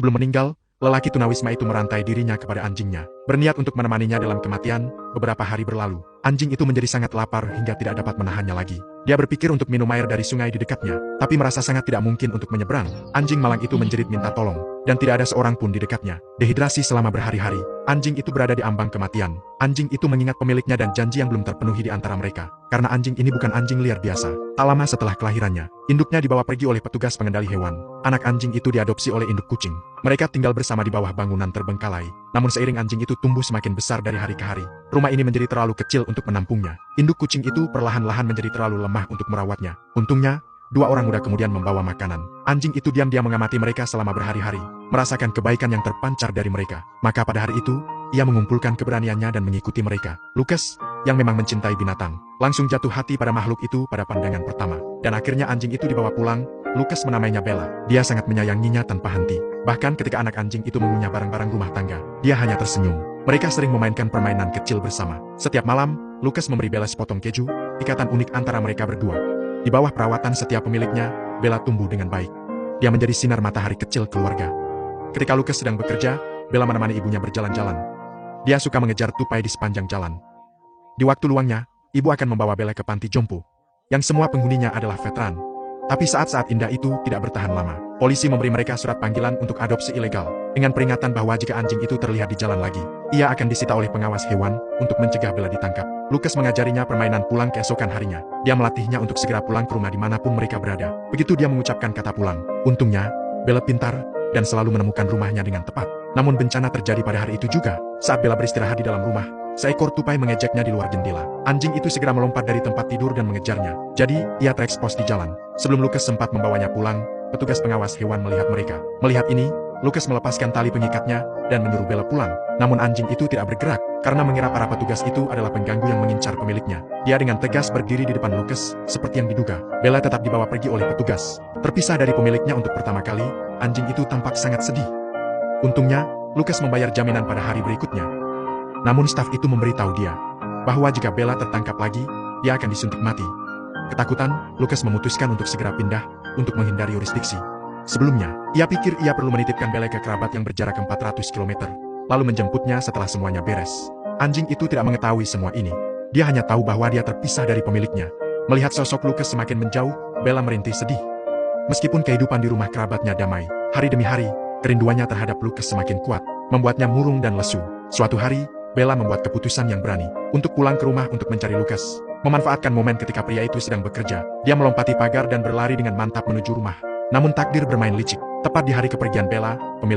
Sebelum meninggal, lelaki tunawisma itu merantai dirinya kepada anjingnya, berniat untuk menemaninya dalam kematian. Beberapa hari berlalu, anjing itu menjadi sangat lapar hingga tidak dapat menahannya lagi. Dia berpikir untuk minum air dari sungai di dekatnya, tapi merasa sangat tidak mungkin untuk menyeberang. Anjing malang itu menjerit minta tolong, dan tidak ada seorang pun di dekatnya. Dehidrasi selama berhari-hari, anjing itu berada di ambang kematian. Anjing itu mengingat pemiliknya dan janji yang belum terpenuhi di antara mereka. Karena anjing ini bukan anjing liar biasa. Tak lama setelah kelahirannya, induknya dibawa pergi oleh petugas pengendali hewan. Anak anjing itu diadopsi oleh induk kucing. Mereka tinggal bersama di bawah bangunan terbengkalai. Namun seiring anjing itu tumbuh semakin besar dari hari ke hari, rumah ini menjadi terlalu kecil untuk menampungnya. Induk kucing itu perlahan-lahan menjadi terlalu lemah untuk merawatnya. Untungnya, dua orang muda kemudian membawa makanan. Anjing itu diam-diam mengamati mereka selama berhari-hari, merasakan kebaikan yang terpancar dari mereka. Maka pada hari itu, ia mengumpulkan keberaniannya dan mengikuti mereka. Lucas, yang memang mencintai binatang, langsung jatuh hati pada makhluk itu pada pandangan pertama. Dan akhirnya anjing itu dibawa pulang. Lucas menamainya Bella. Dia sangat menyayanginya tanpa henti. Bahkan ketika anak anjing itu mengunyah barang-barang rumah tangga, dia hanya tersenyum. Mereka sering memainkan permainan kecil bersama. Setiap malam, Lucas memberi Bella sepotong keju, ikatan unik antara mereka berdua. Di bawah perawatan setiap pemiliknya, Bella tumbuh dengan baik. Dia menjadi sinar matahari kecil keluarga. Ketika Lucas sedang bekerja, Bella menemani ibunya berjalan-jalan. Dia suka mengejar tupai di sepanjang jalan. Di waktu luangnya, ibu akan membawa Bella ke panti jompo, yang semua penghuninya adalah veteran. Tapi saat-saat indah itu tidak bertahan lama. Polisi memberi mereka surat panggilan untuk adopsi ilegal, dengan peringatan bahwa jika anjing itu terlihat di jalan lagi, ia akan disita oleh pengawas hewan untuk mencegah Bella ditangkap. Lucas mengajarinya permainan pulang keesokan harinya. Dia melatihnya untuk segera pulang ke rumah dimanapun mereka berada. Begitu dia mengucapkan kata pulang, untungnya, Bella pintar dan selalu menemukan rumahnya dengan tepat. Namun bencana terjadi pada hari itu juga. Saat Bella beristirahat di dalam rumah, seekor tupai mengejeknya di luar jendela. Anjing itu segera melompat dari tempat tidur dan mengejarnya. Jadi, ia terekspos di jalan. Sebelum Lucas sempat membawanya pulang, petugas pengawas hewan melihat mereka. Melihat ini, Lucas melepaskan tali pengikatnya dan menyuruh Bella pulang. Namun anjing itu tidak bergerak, karena mengira para petugas itu adalah pengganggu yang mengincar pemiliknya. Dia dengan tegas berdiri di depan Lucas, seperti yang diduga. Bella tetap dibawa pergi oleh petugas. Terpisah dari pemiliknya untuk pertama kali, anjing itu tampak sangat sedih. Untungnya, Lucas membayar jaminan pada hari berikutnya. Namun staf itu memberitahu dia bahwa jika Bella tertangkap lagi, dia akan disuntik mati. Ketakutan, Lucas memutuskan untuk segera pindah untuk menghindari yurisdiksi. Sebelumnya, ia pikir ia perlu menitipkan Bella ke kerabat yang berjarak 400 km, lalu menjemputnya setelah semuanya beres. Anjing itu tidak mengetahui semua ini. Dia hanya tahu bahwa dia terpisah dari pemiliknya. Melihat sosok Lucas semakin menjauh, Bella merintih sedih. Meskipun kehidupan di rumah kerabatnya damai, hari demi hari, kerinduannya terhadap Lucas semakin kuat, membuatnya murung dan lesu. Suatu hari, Bella membuat keputusan yang berani untuk pulang ke rumah untuk mencari Lucas. Memanfaatkan momen ketika pria itu sedang bekerja, dia melompati pagar dan berlari dengan mantap menuju rumah. Namun takdir bermain licik. Tepat di hari kepergian Bella, pemilik